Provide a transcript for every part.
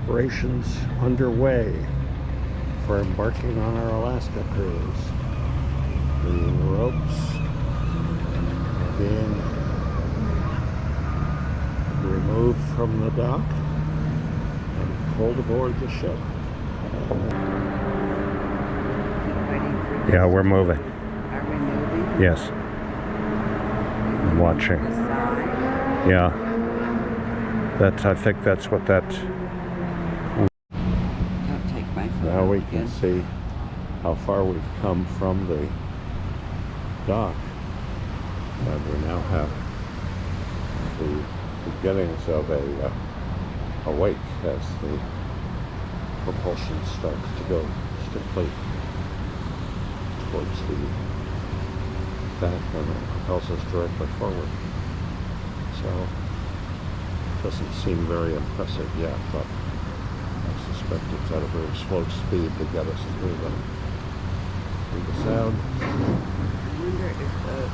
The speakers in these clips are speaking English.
preparations underway for embarking on our Alaska cruise. The ropes are being removed from the dock and pulled aboard the ship. Yeah, we're moving. Are we moving? Yes. I'm watching. Yeah. I think that's what that... Don't take my phone. Now we can see how far we've come from the dock. And we now have the beginnings of a wake as the propulsion starts to go stiffly towards the back and it propels us directly forward. So doesn't seem very impressive yet, but I suspect it's at a very slow speed to get us through the sound. I wonder if the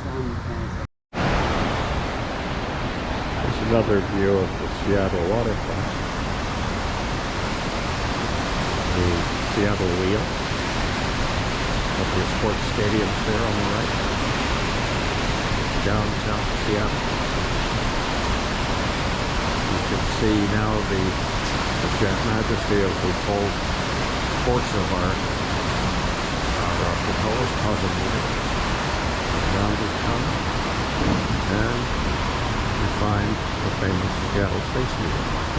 sun has... There's another view of the Seattle waterfront. The Seattle wheel of the sports stadium there on the right. Downtown Seattle. You can see now the majesty of the full force of our propellers causing movement around the tunnel, and we find the famous Seattle Space Needle.